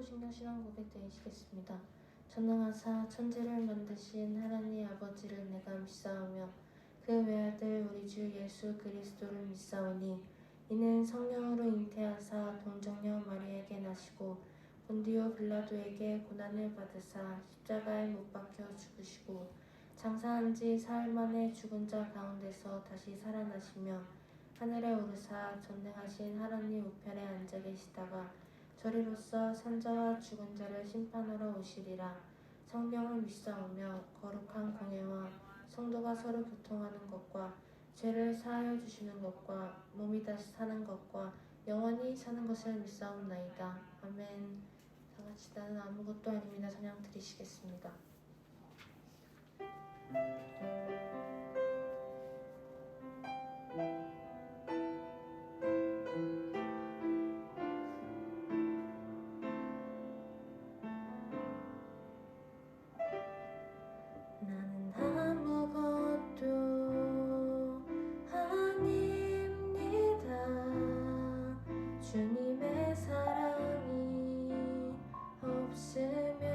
사도신경 신앙 고백 드리시겠습니다. 전능하사 천지를 만드신 하나님 아버지를 내가 믿사오며 그 외아들 우리 주 예수 그리스도를 믿사오니 이는 성령으로 잉태하사 동정녀 마리에게 나시고 본디오 빌라도에게 고난을 받으사 십자가에 못 박혀 죽으시고 장사한 지 사흘 만에 죽은 자 가운데서 다시 살아나시며 하늘에 오르사 전능하신 하나님 우편에 앉아 계시다가 저리로서 산자와 죽은 자를 심판하러 오시리라. 성령을 믿사오며 거룩한 공예와 성도가 서로 교통하는 것과 죄를 사하여 주시는 것과 몸이 다시 사는 것과 영원히 사는 것을 믿사옵나이다. 아멘. 다같이 나는 아무것도 아닙니다. 찬양 드리시겠습니다. 나는 아무것도 아닙니다. 주님의 사랑이 없으면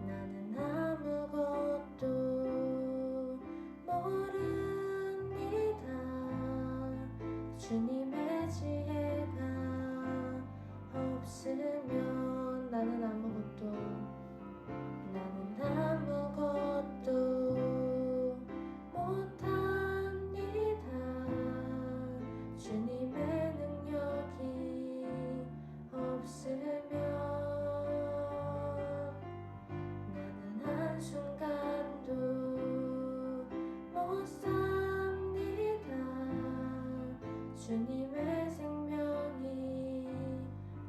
나는 아무것도 모릅니다. 주님의 지혜가 없으면 나는 아무것도 못합니다. 주님의 능력이 없으면 나는 한순간도 못 삽니다. 주님의 생명이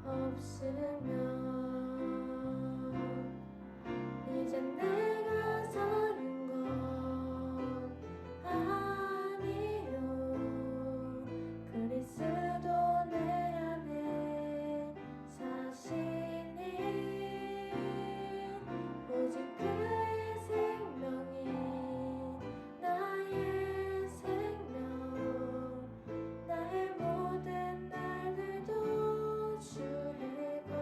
없으면 이제 내가 사는 건 아니요. 그리스도 내 안에 사시니 오직 그의 생명이 나의 생명 나의 모든 날들도 주의 것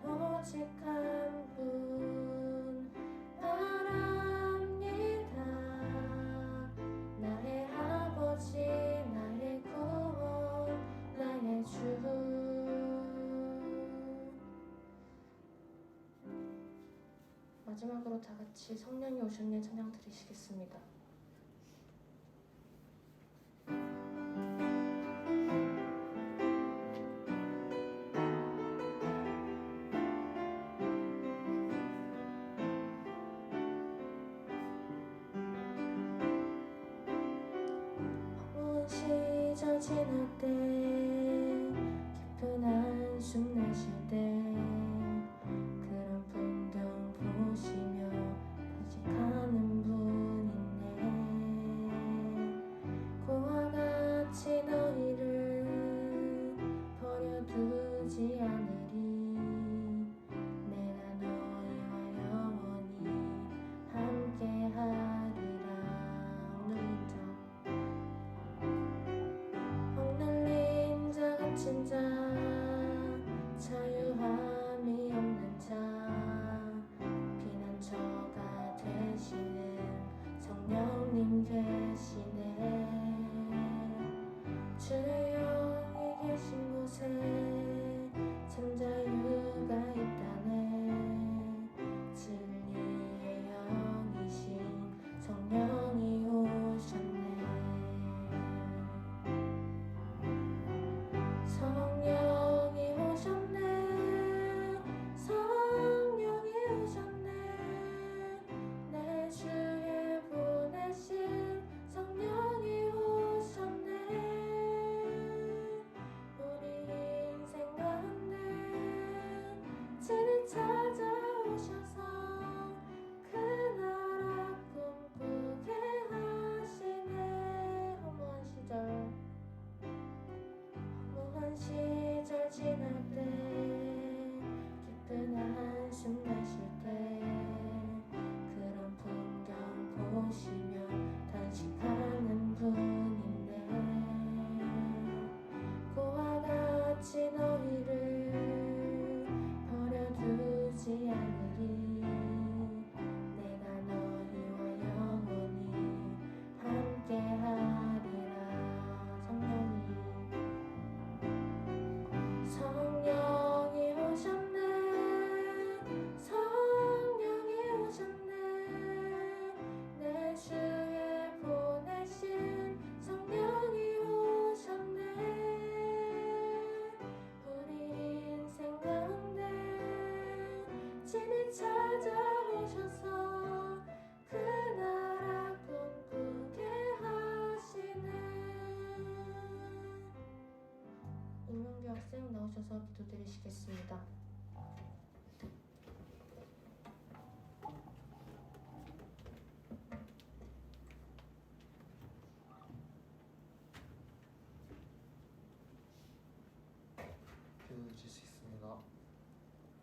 오직 한 분 바랍니다. 나의 아버지 나의 구원 나의 주. 마지막으로 다같이 성령이 오셨네 찬양 드리시겠습니다. 시절 지날 때 깊은 한숨 내쉴 때 그런 풍경 보시며 간직하는 분 있네. 고와 같이 너희를 버려두지 않으리. 내가 너희와 영원히 함께하리라. 자 자유함이 없는 자 피난처가 되시는 성령님 계시네. 주의 영이 계신 곳에 참 자유가 있다네. 진리의 영이신 성령이 오셨네. 성령이 오셨네. 성령이 오셨네. 내 주에 보내신 성령이 오셨네. 되시겠습니다. 기도드릴 수 있습니다.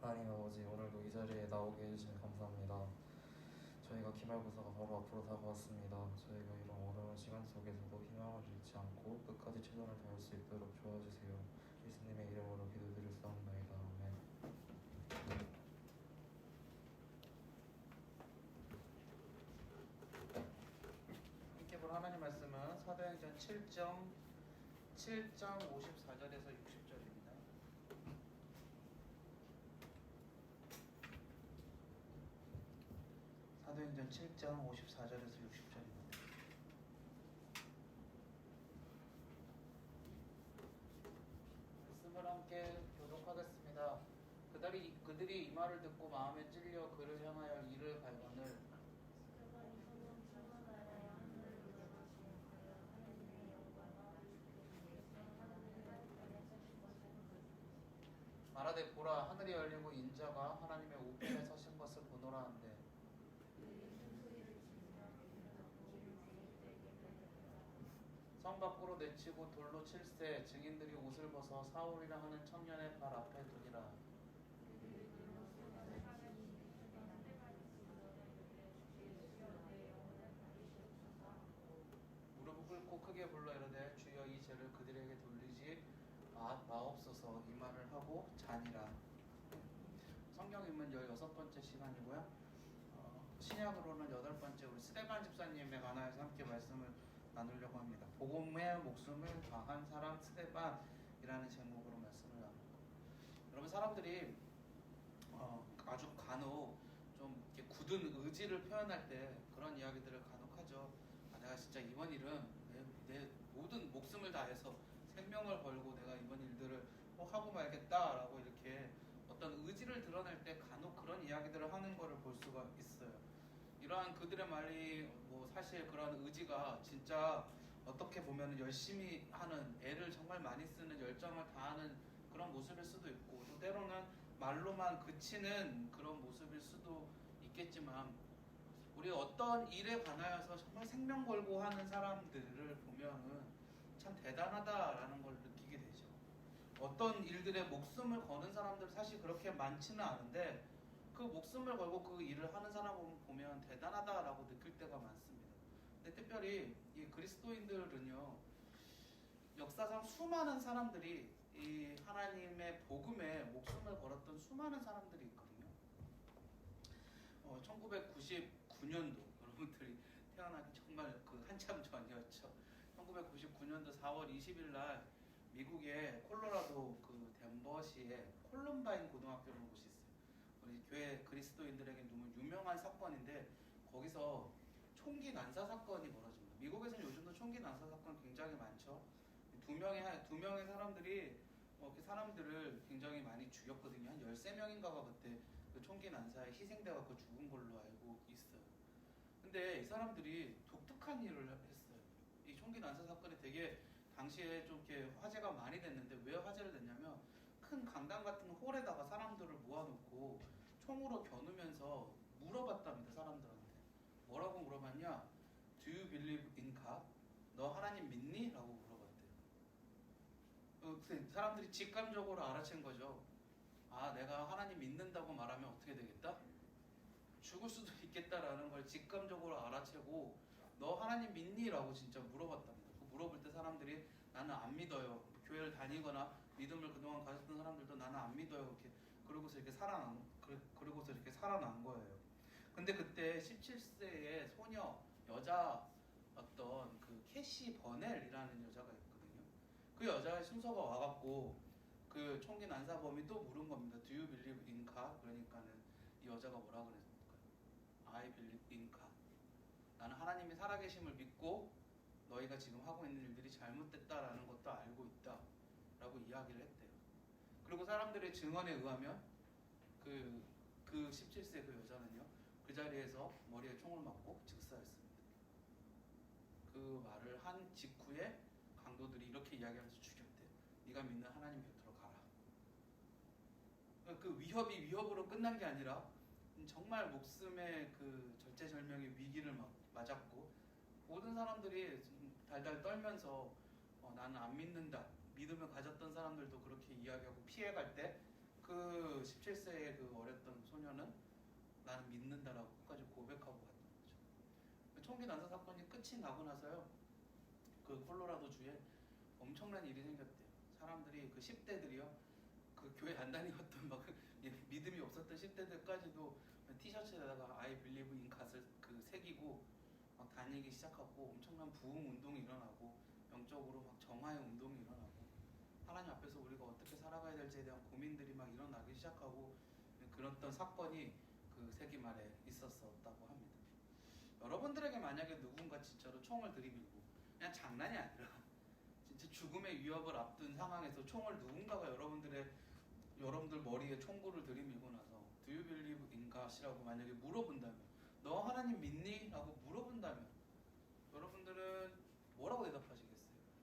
하나님 아버지, 오늘도 이 자리에 나오게 해주시면 감사합니다. 저희가 기말고사가 바로 앞으로 다가왔습니다. 저희가 이런 어려운 시간 속에서도 희망을 잃지 않고 끝까지 최선을 다할 수 있도록 도와주세요. 예수님의 이름으로 기도드렸사옵나이다. 아멘. 함께 볼 하나님 말씀은 사도행전 7장 54절에서 60절입니다. 사도행전 7장 54절에서 60절입니다. 말씀을 함께 교독하겠습니다. 그들이 이 말을 듣고 마음에 찔려 그를 향하여 이를 갈거늘 말하되 보라, 하늘이 열리고 인자가 하나님의 우편에 서신 것을 보노라 한데 성 밖으로 내치고 돌로 칠세 증인들이 옷을 벗어 사울이라 하는 청년의 발 앞에 두니라. 무릎을 꿇고 크게 불러 이르되 주여 이 죄를 그들에게 돌리지 마옵소서 이 말을 하고 자니라. 성경 인문 16번째 시간이고요. 신약으로는 8번째 우리 스데반 집사님의 관하여서 함께 말씀을 나누려고 합니다. 복음의 목숨을 다한 사람 스데반이라는 제목으로 말씀을 나눕니다. 여러분, 사람들이 아주 간혹 좀 이렇게 굳은 의지를 표현할 때 그런 이야기들을 간혹 하죠. 내가 진짜 이번 일은 내 모든 목숨을 다해서 생명을 걸고 내가 이번 일들을 하고 말겠다라고 이렇게 어떤 의지를 드러낼 때 간혹 그런 이야기들을 하는 것을 볼 수가 있어요. 이러한 그들의 말이 사실 그런 의지가 진짜 어떻게 보면 열심히 하는, 애를 정말 많이 쓰는, 열정을 다하는 그런 모습일 수도 있고, 또 때로는 말로만 그치는 그런 모습일 수도 있겠지만, 우리 어떤 일에 관하여서 정말 생명 걸고 하는 사람들을 보면은 참 대단하다라는 걸 느끼게 되죠. 어떤 일들에 목숨을 거는 사람들 사실 그렇게 많지는 않은데 그 목숨을 걸고 그 일을 하는 사람을 보면 대단하다라고 느낄 때가 많습니다. 근데 특별히 이 그리스도인들은요, 역사상 수많은 사람들이 이 하나님의 복음에 목숨을 걸었던 수많은 사람들이 있거든요. 1999년도 여러분들이 태어나기 정말 한참 전이었죠. 1999년도 4월 20일 날 미국의 콜로라도 덴버시에 콜럼바인 고등학교라는 곳이 있어요. 우리 교회 그리스도인들에게 너무 유명한 사건인데 거기서 총기 난사 사건이 벌어집니다. 미국에서는 요즘도 총기 난사 사건 굉장히 많죠. 두 명의 사람들이 사람들을 굉장히 많이 죽였거든요. 한 13명인가가 그때 그 총기 난사에 희생돼서 죽은 걸로 알고 있어요. 근데 이 사람들이 독특한 일을 했어요. 이 총기 난사 사건이 되게 당시에 좀 이렇게 화제가 많이 됐는데, 왜 화제를 냈냐면 큰 강당 같은 홀에다가 사람들을 모아놓고 총으로 겨누면서 물어봤답니다. 사람들한테 뭐라고 물어봤냐? Do you believe in God? 너 하나님 믿니? 라고 물어봤대요. 사람들이 직감적으로 알아챈 거죠. 내가 하나님 믿는다고 말하면 어떻게 되겠다? 죽을 수도 있겠다라는 걸 직감적으로 알아채고 너 하나님 믿니? 라고 진짜 물어봤답니다. 물어볼 때 사람들이 나는 안 믿어요. 교회를 다니거나 믿음을 그동안 가졌던 사람들도 나는 안 믿어요. 이렇게 그러고서 이렇게 살아난 거예요. 근데 그때 17세의 소녀 여자 어떤 캐시 버넬이라는 여자가 있거든요. 그 여자의 순서가 와갖고 그 총기 난사범이 또 물은 겁니다. Do you believe in God? 그러니까는 이 여자가 뭐라 그랬을까요? I believe in God. 나는 하나님이 살아계심을 믿고 너희가 지금 하고 있는 일들이 잘못됐다라는 것도 알고 있다 라고 이야기를 했대요. 그리고 사람들의 증언에 의하면 그 17세 그 여자는요, 그 자리에서 머리에 총을 맞고 즉사했습니다. 그 말을 한 직후에 강도들이 이렇게 이야기하면서 죽였대요. 네가 믿는 하나님 곁으로 가라. 그 위협이 위협으로 끝난 게 아니라 정말 목숨의 그 절체절명의 위기를 맞았고 모든 사람들이 달달 떨면서 나는 안 믿는다. 믿음을 가졌던 사람들도 그렇게 이야기하고 피해갈 때 그 17세의 그 어렸던 소녀는 나는 믿는다라고 끝까지 고백하고 갔던 거죠. 총기 난사 사건이 끝이 나고 나서요. 그 콜로라도 주에 엄청난 일이 생겼대요. 사람들이 그 10대들이요. 그 교회 안 다니었던 막 믿음이 없었던 10대들까지도 티셔츠에다가 I believe in God을 그 새기고 막 다니기 시작하고 엄청난 부흥 운동이 일어나고 영적으로 막 정화의 운동이 일어나고 하나님 앞에서 우리가 어떻게 살아가야 될지에 대한 고민들이 막 일어나기 시작하고 그랬던 사건이 그 세기 말에 있었다고 합니다. 여러분들에게 만약에 누군가 진짜로 총을 들이밀고 그냥 장난이 아니라 진짜 죽음의 위협을 앞둔 상황에서 총을 누군가가 여러분들 머리에 총구를 들이밀고 나서 Do you believe in God이라고 만약에 물어본다면 너 하나님 믿니? 라고 물어본다면 여러분들은 뭐라고 대답하시겠어요?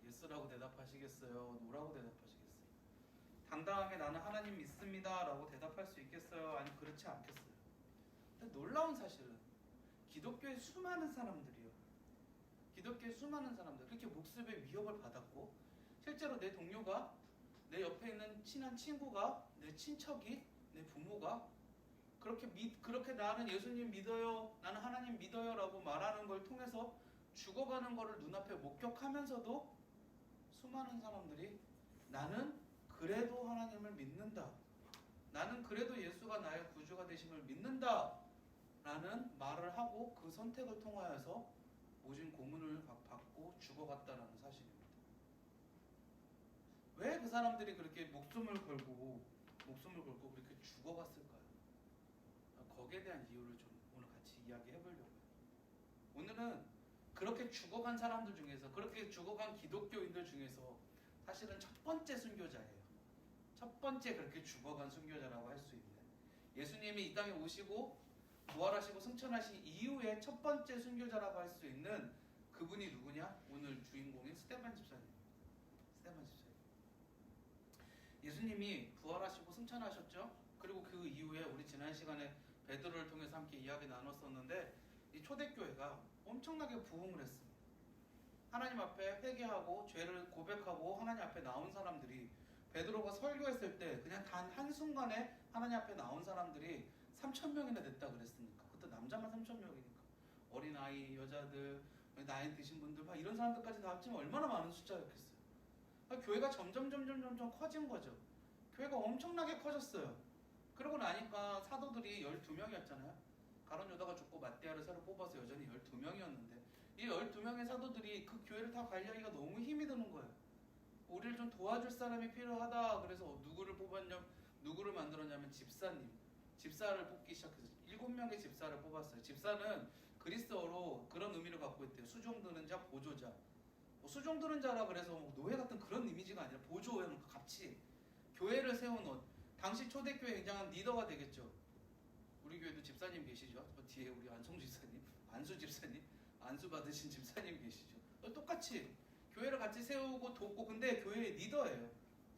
예스라고 대답하시겠어요? 노라고 대답하시겠어요? 당당하게 나는 하나님 믿습니다 라고 대답할 수 있겠어요? 아니면 그렇지 않겠어요? 근데 놀라운 사실은 기독교의 수많은 사람들이요. 기독교의 수많은 사람들 그렇게 목숨의 위협을 받았고 실제로 내 동료가 내 옆에 있는 친한 친구가 내 친척이 내 부모가 그렇게 나는 예수님 믿어요 나는 하나님 믿어요 라고 말하는 걸 통해서 죽어가는 거를 눈앞에 목격하면서도 수많은 사람들이 나는 그래도 하나님을 믿는다 나는 그래도 예수가 나의 구주가 되심을 믿는다 라는 말을 하고 그 선택을 통하여서 모진 고문을 받고 죽어갔다는 사실입니다. 왜 그 사람들이 그렇게 목숨을 걸고 그렇게 죽어갔을까요? 거기에 대한 이유를 좀 오늘 같이 이야기해 보려고요. 오늘은 그렇게 죽어간 사람들 중에서 그렇게 죽어간 기독교인들 중에서 사실은 첫 번째 순교자예요. 첫 번째 그렇게 죽어간 순교자라고 할 수 있는 예수님이 이 땅에 오시고 부활하시고 승천하신 이후에 첫 번째 순교자라고 할 수 있는 그분이 누구냐? 오늘 주인공인 스데반 집사님. 스데반 집사님. 예수님이 부활하시고 승천하셨죠? 그리고 그 이후에 우리 지난 시간에 베드로를 통해서 함께 이야기 나눴었는데 이 초대교회가 엄청나게 부흥을 했습니다. 하나님 앞에 회개하고 죄를 고백하고 하나님 앞에 나온 사람들이 베드로가 설교했을 때 그냥 단 한순간에 하나님 앞에 나온 사람들이 3,000명이나 됐다 그랬으니까 그때 남자만 3,000명이니까 어린아이, 여자들, 나이 드신 분들 막 이런 사람들까지 다 합치면 얼마나 많은 숫자였겠어요. 교회가 점점 커진 거죠. 교회가 엄청나게 커졌어요. 그러고 나니까 사도들이 12명이었잖아요. 가룟 유다가 죽고 마띠아를 새로 뽑아서 여전히 12명이었는데 이 12명의 사도들이 그 교회를 다 관리하기가 너무 힘이 드는 거예요. 우리를 좀 도와줄 사람이 필요하다. 그래서 누구를 만들었냐면 집사를 뽑기 시작해서 7명의 집사를 뽑았어요. 집사는 그리스어로 그런 의미를 갖고 있대요. 수종 드는 자, 보조자. 수종 드는 자라 그래서 노예 같은 그런 이미지가 아니라 보조의 같이 교회를 세워놓은 당시 초대교회 굉장한 리더가 되겠죠. 우리 교회도 집사님 계시죠. 뒤에 우리 안성 집사님, 안수 집사님, 안수 받으신 집사님 계시죠. 똑같이 교회를 같이 세우고 돕고 근데 교회의 리더예요.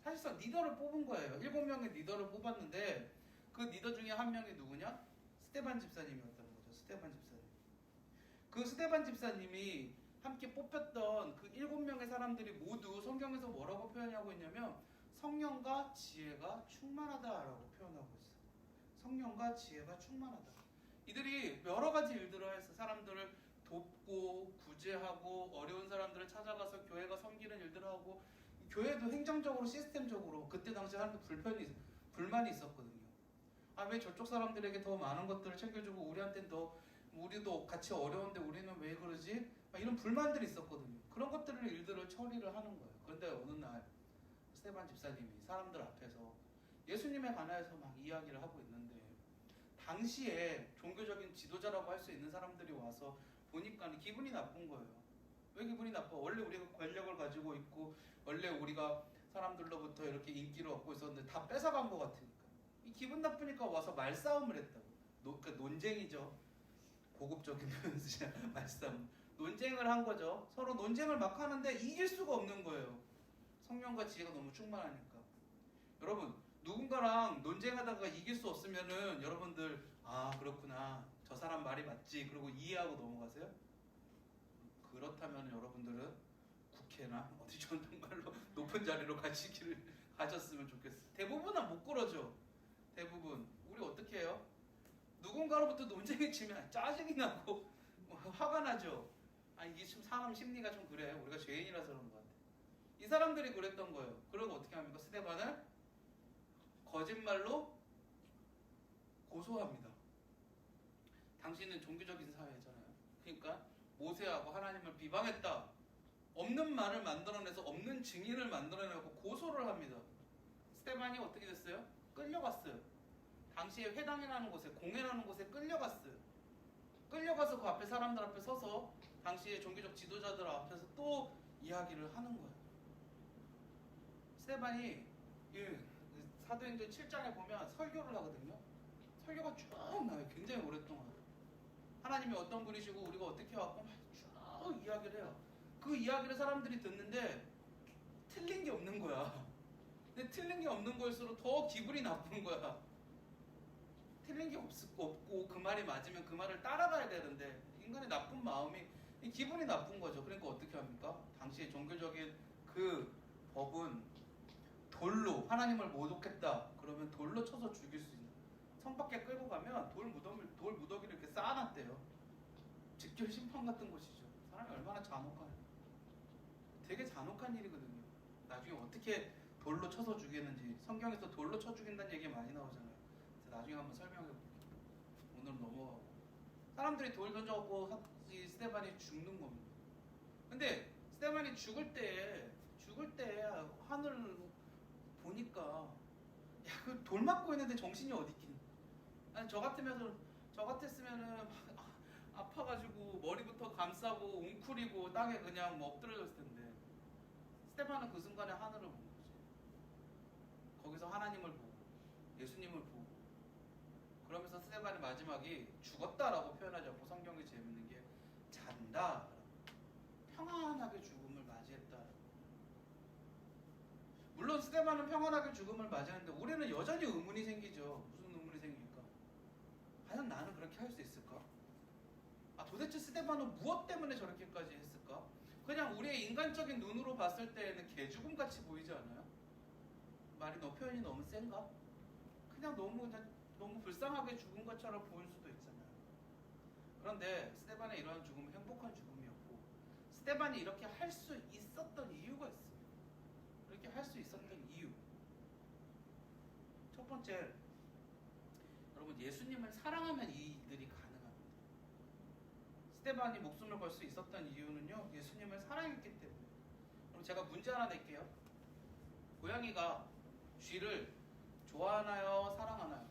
사실상 리더를 뽑은 거예요. 7명의 리더를 뽑았는데 그 리더 중에 한 명이 누구냐? 스데반 집사님이었다는 거죠. 스데반 집사님. 그 스데반 집사님이 함께 뽑혔던 그 7명의 사람들이 모두 성경에서 뭐라고 표현하고 있냐면 성령과 지혜가 충만하다라고 표현하고 있어요. 성령과 지혜가 충만하다. 이들이 여러 가지 일들을 해서 사람들을 돕고 구제하고 어려운 사람들을 찾아가서 교회가 섬기는 일들을 하고 교회도 행정적으로 시스템적으로 그때 당시 사람들 불만이 있었거든요. 왜 저쪽 사람들에게 더 많은 것들을 챙겨주고 우리한테는 우리도 같이 어려운데 우리는 왜 그러지? 이런 불만들이 있었거든요. 그런 일들을 처리를 하는 거예요. 그런데 어느 날 스데반 집사님이 사람들 앞에서 예수님에 관하여서 막 이야기를 하고 있는데 당시에 종교적인 지도자라고 할 수 있는 사람들이 와서 보니까 기분이 나쁜 거예요. 왜 기분이 나빠? 원래 우리가 권력을 가지고 있고 원래 우리가 사람들로부터 이렇게 인기를 얻고 있었는데 다 뺏어간 것 같으니까 이 기분 나쁘니까 와서 말싸움을 했다고. 그러니까 논쟁이죠. 고급적인 표현 쓰자 말싸움. 논쟁을 한 거죠. 서로 논쟁을 막 하는데 이길 수가 없는 거예요. 성령과 지혜가 너무 충만하니까. 여러분 누군가랑 논쟁하다가 이길 수 없으면은 여러분들 아 그렇구나 저 사람 말이 맞지 그러고 이해하고 넘어가세요? 그렇다면 여러분들은 국회나 어디 정말로 높은 자리로 가셨으면 좋겠어요. 대부분은 못 그러죠. 대부분 우리 어떻게 해요? 누군가로부터 논쟁이 치면 짜증이 나고 화가 나죠. 아 이게 좀 사람 심리가 좀 그래. 우리가 죄인이라서 그런 것 같아. 이 사람들이 그랬던 거예요. 그러고 어떻게 합니까? 스데반을 거짓말로 고소합니다. 당신은 종교적인 사회잖아요. 그러니까 모세하고 하나님을 비방했다. 없는 말을 만들어내서 없는 증인을 만들어내고 고소를 합니다. 스데반이 어떻게 됐어요? 끌려갔어요. 당시에 회당이라는 곳에 공회라는 곳에 끌려갔어요. 끌려가서 그 앞에 사람들 앞에 서서 당시에 종교적 지도자들 앞에서 또 이야기를 하는 거예요. 스데반이 사도행전 7장에 보면 설교를 하거든요. 설교가 쭉 나와요. 굉장히 오랫동안. 하나님이 어떤 분이시고 우리가 어떻게 왔고 쭉 이야기를 해요. 그 이야기를 사람들이 듣는데 틀린 게 없는 거야. 근데 틀린 게 없는 거일수록 더 기분이 나쁜 거야. 틀린 게 없고 그 말이 맞으면 그 말을 따라가야 되는데 인간의 나쁜 마음이 기분이 나쁜 거죠. 그러니까 어떻게 합니까? 당시의 종교적인 그 법은 돌로 하나님을 모독했다. 그러면 돌로 쳐서 죽일 수 있는 성 밖에 끌고 가면 돌 무더기를 이렇게 쌓아놨대요. 직결 심판 같은 것이죠. 사람이 얼마나 잔혹한 되게 잔혹한 일이거든요. 나중에 어떻게 돌로 쳐서 죽이는지 성경에서 돌로 쳐 죽인다는 얘기 많이 나오잖아요. 나중에 한번 설명해 볼게요. 오늘은 넘어가고 사람들이 돌 던져갖고 스데반이 죽는 겁니다. 근데 스데반이 죽을 때 하늘 보니까 그 돌 맞고 있는데 정신이 어디 있긴. 아니 저 같았으면은 막 아파가지고 머리부터 감싸고 웅크리고 땅에 그냥 뭐 엎드려졌을 텐데 스데반은 그 순간에 하늘을 본 거지. 거기서 하나님을 보고 예수님을 보고 그러면서 스데반의 마지막이 죽었다라고 표현하지 않고 성경이 재밌는 게 잔다. 평안하게 죽음을 맞이했다. 물론 스데반은 평안하게 죽음을 맞이했는데 우리는 여전히 의문이 생기죠. 무슨 의문이 생깁니까? 과연 나는 그렇게 할 수 있을까? 도대체 스데반은 무엇 때문에 저렇게까지 했을까? 그냥 우리의 인간적인 눈으로 봤을 때에는 개죽음 같이 보이지 않아요? 표현이 너무 센가? 그냥 너무 불쌍하게 죽은 것처럼 보일 수도 있잖아요. 그런데 스데반의 이러한 죽음은 행복한 죽음이었고 스데반이 이렇게 할 수 있었던 이유가 있어요. 이렇게 할 수 있었던 이유. 첫 번째, 여러분 예수님을 사랑하면 이 일들이 가능합니다. 스데반이 목숨을 걸 수 있었던 이유는요. 예수님을 사랑했기 때문에. 그럼 제가 문제 하나 낼게요. 고양이가 쥐를 좋아하나요? 사랑하나요?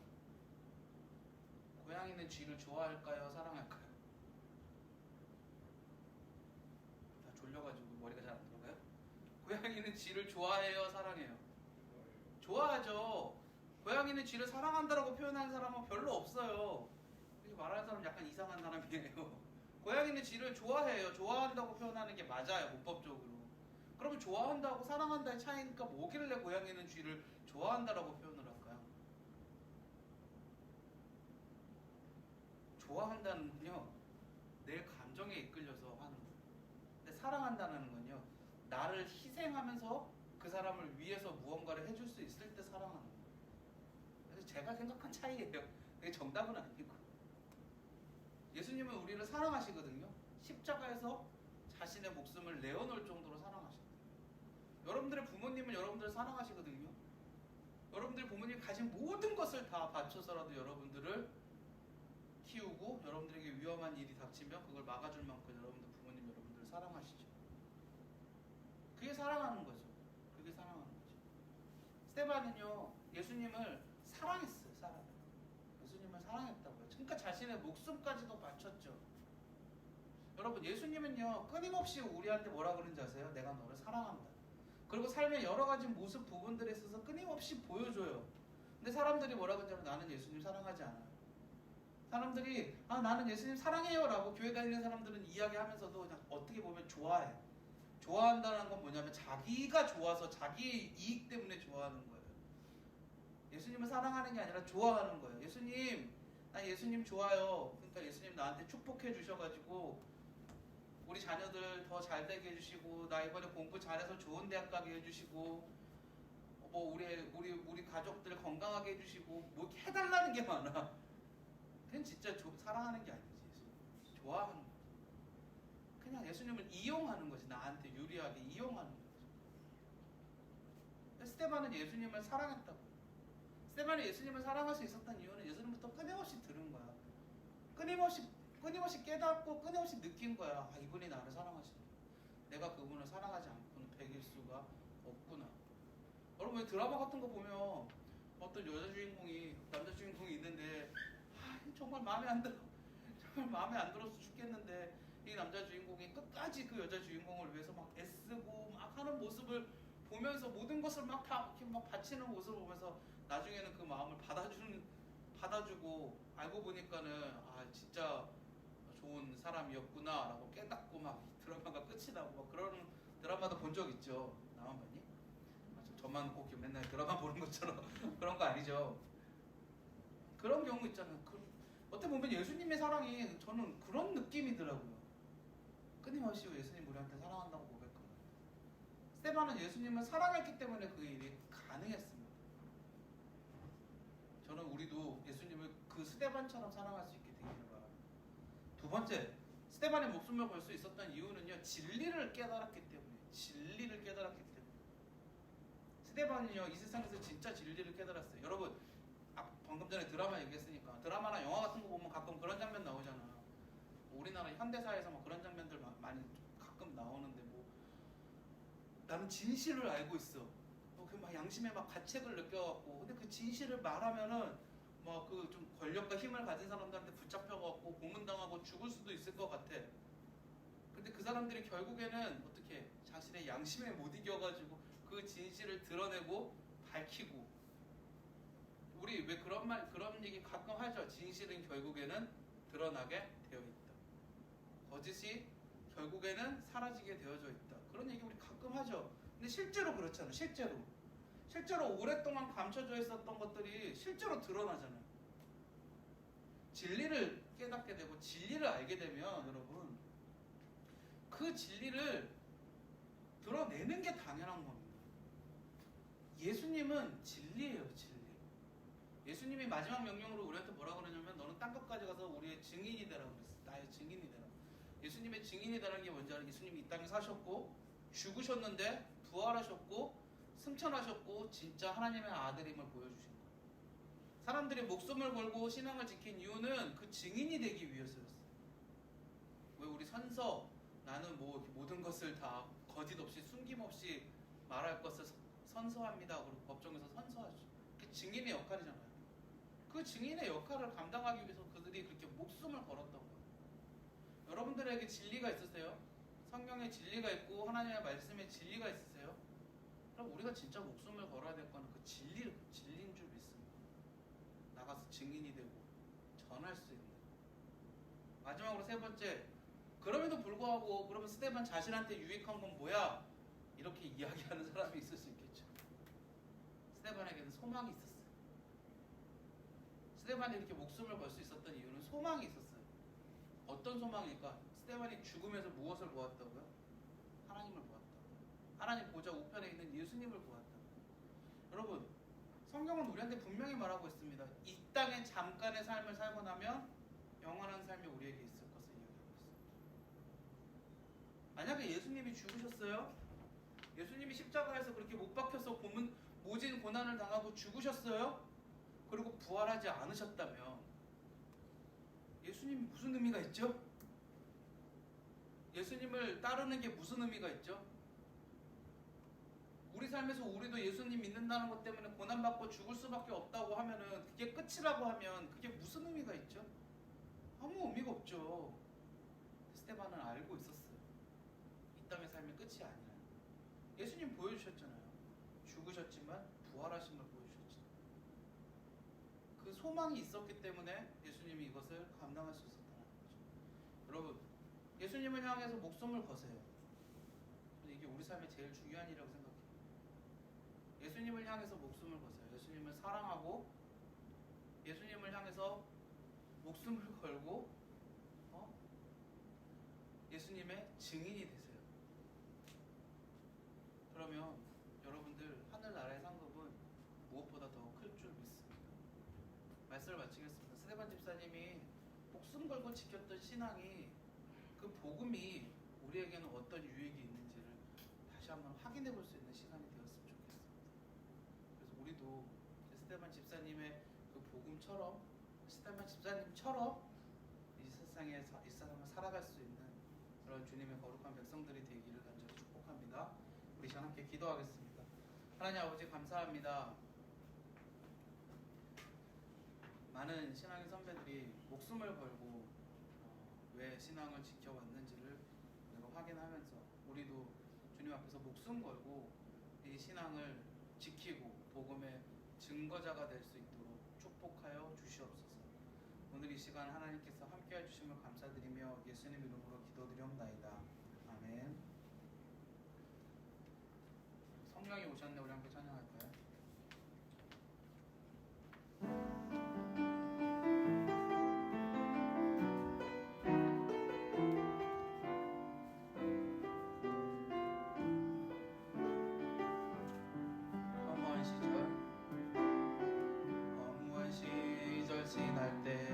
고양이는 쥐를 좋아할까요? 사랑할까요? 다 졸려가지고 머리가 잘 안 들어가요? 고양이는 쥐를 좋아해요? 사랑해요? 좋아하죠. 고양이는 쥐를 사랑한다라고 표현하는 사람은 별로 없어요. 이렇게 말하는 사람은 약간 이상한 사람이에요. 고양이는 쥐를 좋아해요. 좋아한다고 표현하는 게 맞아요. 문법적으로. 그러면 좋아한다고 사랑한다의 차이니까 뭐길래 고양이는 쥐를 좋아한다라고 표현을 할까요? 좋아한다는 건요. 내 감정에 이끌려서 하는 거예요. 근데 사랑한다는 건요. 나를 희생하면서 그 사람을 위해서 무언가를 해줄 수 있을 때 사랑하는 거예요. 그래서 제가 생각한 차이예요. 그게 정답은 아니고. 예수님은 우리를 사랑하시거든요. 십자가에서 자신의 목숨을 내어놓을 정도로 사랑하시거든요. 여러분들의 부모님은 여러분들을 사랑하시거든요. 여러분들의 부모님이 가진 모든 것을 다 바쳐서라도 여러분들을 키우고 여러분들에게 위험한 일이 닥치면 그걸 막아줄 만큼 여러분들 부모님 여러분들을 사랑하시죠. 그게 사랑하는 거죠. 그게 사랑하는 거죠. 스데반은요 예수님을 사랑했어요. 예수님을 사랑했다고요. 그러니까 자신의 목숨까지도 바쳤죠. 여러분 예수님은요 끊임없이 우리한테 뭐라 그러는지 아세요? 내가 너를 사랑한다. 그리고 삶의 여러 가지 모습 부분들에 있어서 끊임없이 보여줘요. 근데 사람들이 뭐라 그러냐면 나는 예수님 사랑하지 않아요. 사람들이 나는 예수님 사랑해요 라고 교회 다니는 사람들은 이야기하면서도 그냥 어떻게 보면 좋아해요. 좋아한다는 건 뭐냐면 자기가 좋아서 자기의 이익 때문에 좋아하는 거예요. 예수님을 사랑하는 게 아니라 좋아하는 거예요. 예수님, 나 예수님 좋아요. 그러니까 예수님 나한테 축복해 주셔가지고 우리 자녀들 더 잘 되게 해주시고, 나 이번에 공부 잘해서 좋은 대학 가게 해주시고, 뭐 우리 가족들 건강하게 해주시고, 뭐 해달라는 게 많아. 그건 진짜 사랑하는 게 아니지. 예수님 좋아하는 거지. 그냥 예수님을 이용하는 거지. 나한테 유리하게 이용하는 거지. 스데반은 예수님을 사랑했다고. 스데반이 예수님을 사랑할 수 있었던 이유는 예수님부터 끊임없이 들은 거야. 끊임없이 깨닫고 끊임없이 느낀 거야. 아, 이분이 나를 사랑하시네. 내가 그분을 사랑하지 않고는 베길 수가 없구나. 여러분, 왜 드라마 같은 거 보면 어떤 여자 주인공이 남자 주인공이 있는데 정말 마음에 안 들어. 정말 마음에 안 들어서 죽겠는데 이 남자 주인공이 끝까지 그 여자 주인공을 위해서 막 애쓰고 막 하는 모습을 보면서 모든 것을 막 다 이렇게 막 바치는 모습을 보면서 나중에는 그 마음을 받아주고 알고 보니까는 아 진짜 좋은 사람이었구나라고 깨닫고 막 드라마가 끝이 나고 막 그런 드라마도 본 적 있죠. 나만 봤니? 저만 꼭 맨날 드라마 보는 것처럼 그런 거 아니죠. 그런 경우 있잖아요. 어떻게 보면 예수님의 사랑이 저는 그런 느낌이더라고요. 끊임없이 예수님 우리한테 사랑한다고 고백하는. 스데반은 예수님을 사랑했기 때문에 그 일이 가능했습니다. 저는 우리도 예수님을 그 스데반처럼 사랑할 수 있게 되기를 바랍니다. 두 번째, 스데반의 목숨을 걸 수 있었던 이유는요, 진리를 깨달았기 때문에. 진리를 깨달았기 때문에. 스데반은요, 이 세상에서 진짜 진리를 깨달았어요. 여러분, 방금 전에 드라마 얘기했으니까 드라마나 영화 같은 거 보면 가끔 그런 장면 나오잖아. 우리나라 현대사에서 막 그런 장면들 많이 가끔 나오는데 뭐 나는 진실을 알고 있어. 막 양심에 막 가책을 느껴갖고 근데 그 진실을 말하면은 막 그 좀 권력과 힘을 가진 사람들한테 붙잡혀갖고 고문당하고 죽을 수도 있을 것 같아. 근데 그 사람들이 결국에는 어떻게 자신의 양심에 못 이겨가지고 그 진실을 드러내고 밝히고. 우리 왜 그런 얘기 가끔 하죠. 진실은 결국에는 드러나게 되어 있다. 거짓이 결국에는 사라지게 되어져 있다. 그런 얘기 우리 가끔 하죠. 근데 실제로 그렇잖아요. 실제로 오랫동안 감춰져 있었던 것들이 실제로 드러나잖아요. 진리를 깨닫게 되고 진리를 알게 되면 여러분 그 진리를 드러내는 게 당연한 겁니다. 예수님은 진리예요. 진리. 예수님이 마지막 명령으로 우리한테 뭐라 그러냐면 너는 땅끝까지 가서 우리의 증인이 되라고 그랬어요. 나의 증인이 되라. 예수님의 증인이 되라는 게 뭔지 알아요? 예수님이 이 땅에 사셨고 죽으셨는데 부활하셨고 승천하셨고 진짜 하나님의 아들임을 보여주신 거예요. 사람들이 목숨을 걸고 신앙을 지킨 이유는 그 증인이 되기 위해서였어요. 왜 우리 선서 나는 뭐 모든 것을 다 거짓 없이 숨김없이 말할 것을 선서합니다. 그리고 법정에서 선서하죠. 그게 증인의 역할이잖아요. 그 증인의 역할을 감당하기 위해서 그들이 그렇게 목숨을 걸었던 거예요. 여러분들에게 진리가 있으세요? 성경에 진리가 있고 하나님의 말씀에 진리가 있으세요? 그럼 우리가 진짜 목숨을 걸어야 될 거는 그 진리인 줄 믿습니다. 나가서 증인이 되고 전할 수 있는. 마지막으로 세 번째, 그럼에도 불구하고 그러면 스데반 자신한테 유익한 건 뭐야? 이렇게 이야기하는 사람이 있을 수 있겠죠. 스데반에게는 소망이 있었어요. 스데반이 이렇게 목숨을 걸 수 있었던 이유는 소망이 있었어요. 어떤 소망일까? 스데반이 죽음에서 무엇을 보았다고요? 하나님을 보았다. 하나님 보좌 우편에 있는 예수님을 보았다. 여러분, 성경은 우리한테 분명히 말하고 있습니다. 이 땅에 잠깐의 삶을 살고 나면 영원한 삶이 우리에게 있을 것을 이야기하고 있습니다. 만약에 예수님이 죽으셨어요? 예수님이 십자가에서 그렇게 못 박혀서 모진 고난을 당하고 죽으셨어요? 그리고 부활하지 않으셨다면 예수님이 무슨 의미가 있죠? 예수님을 따르는 게 무슨 의미가 있죠? 우리 삶에서 우리도 예수님 믿는다는 것 때문에 고난받고 죽을 수밖에 없다고 하면은 그게 끝이라고 하면 그게 무슨 의미가 있죠? 아무 의미가 없죠. 스데반은 알고 있었어요. 이 땅의 삶이 끝이 아니라. 예수님 보여주셨잖아요. 죽으셨지만 부활하심을 보여주셨잖아요. 그 소망이 있었기 때문에 예수님이 이것을 감당할 수 있었다는 거죠. 여러분, 예수님을 향해서 목숨을 거세요. 이게 우리 삶의 제일 중요한 일이라고 생각해요. 예수님을 향해서 목숨을 거세요. 예수님을 사랑하고 예수님을 향해서 목숨을 걸고 예수님의 증인이 되세요. 그러면 여러분들 하늘나라의 상급은 무엇보다 더 클 줄 믿습니다. 말씀을 마치겠습니다. 스데반 집사님이 목숨 걸고 지켰던 신앙이, 그 복음이 우리에게는 어떤 유익이 있는지를 다시 한번 확인해 볼 수 있는 시간이 되었으면 좋겠습니다. 그래서 우리도 스데반 집사님의 그 복음처럼, 스데반 집사님처럼 이 세상을 살아갈 수 있는 그런 주님의 거룩한 백성들이 되기를 간절히 축복합니다. 우리 시간 함께 기도하겠습니다. 하나님 아버지 감사합니다. 많은 신앙의 선배들이 목숨을 걸고 왜 신앙을 지켜왔는지를 우리가 확인하면서 우리도 주님 앞에서 목숨 걸고 이 신앙을 지키고 복음의 증거자가 될 수 있도록 축복하여 주시옵소서. 오늘 이 시간 하나님께서 함께해 주심을 감사드리며 예수님 이름으로 기도드리옵나이다. 아멘. 성령이 오셨네. 우리 함께 찬양할까요? 지날 때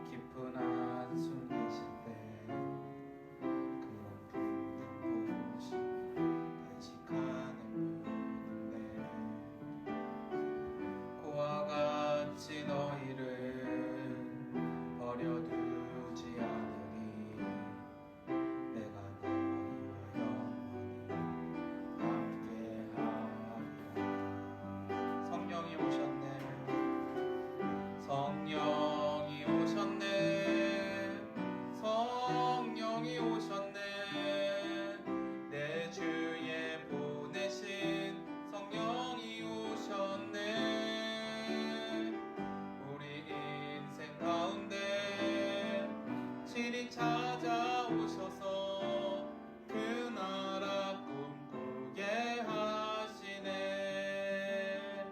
깊은 한숨 내쉴 때 그런 푸른 곳이 단식하는 분인데 그와 같이 너희를 버려두지 않으리. 내가 너희와 영원히 함께하리라. 성령이 오셨네. 성령이 오셨네. 성령이 오셨네. 내 주에 보내신 성령이 오셨네. 우리 인생 가운데 친히 찾아오셔서 그 나라 꿈꾸게 하시네.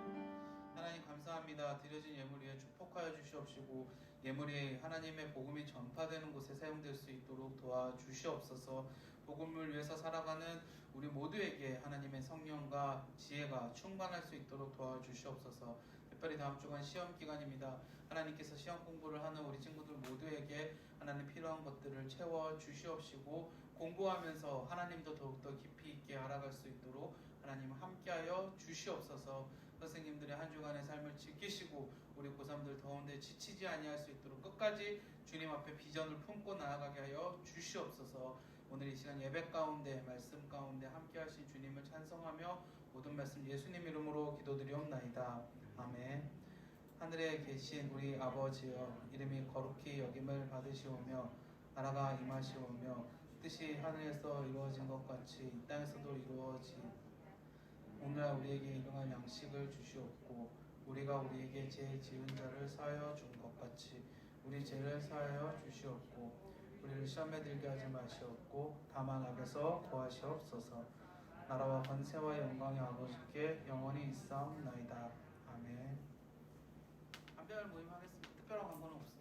하나님 감사합니다. 드려진 예물 위에 축복하여 주시옵시고 예물이 하나님의 복음이 전파되는 곳에 사용될 수 있도록 도와주시옵소서. 복음을 위해서 살아가는 우리 모두에게 하나님의 성령과 지혜가 충만할 수 있도록 도와주시옵소서. 특별히 다음 주간 시험 기간입니다. 하나님께서 시험 공부를 하는 우리 친구들 모두에게 하나님 필요한 것들을 채워 주시옵시고 공부하면서 하나님도 더욱더 깊이 있게 알아갈 수 있도록 하나님 함께하여 주시옵소서. 선생님들의 한 주간의 삶을 지키시고 우리 고3들 더운데 지치지 아니할 수 있도록 끝까지 주님 앞에 비전을 품고 나아가게 하여 주시옵소서. 오늘 이 시간 예배 가운데 말씀 가운데 함께 하신 주님을 찬송하며 모든 말씀 예수님 이름으로 기도드리옵나이다. 아멘. 하늘에 계신 우리 아버지여, 이름이 거룩히 여김을 받으시오며 나라가 임하시오며 뜻이 하늘에서 이루어진 것 같이 이 땅에서도 이루어지. 오늘날 우리에게 일용할 양식을 주시옵고 우리가 우리에게 죄 지은 자를 사하여 준 것 같이 우리 죄를 사하여 주시옵고 우리를 시험에 들게 하지 마시옵고 다만 악에서 구하시옵소서. 나라와 권세와 영광의 아버지께 영원히 있사옵나이다. 아멘. 한별 모임하겠습니다. 특별한 광고는 없습니다.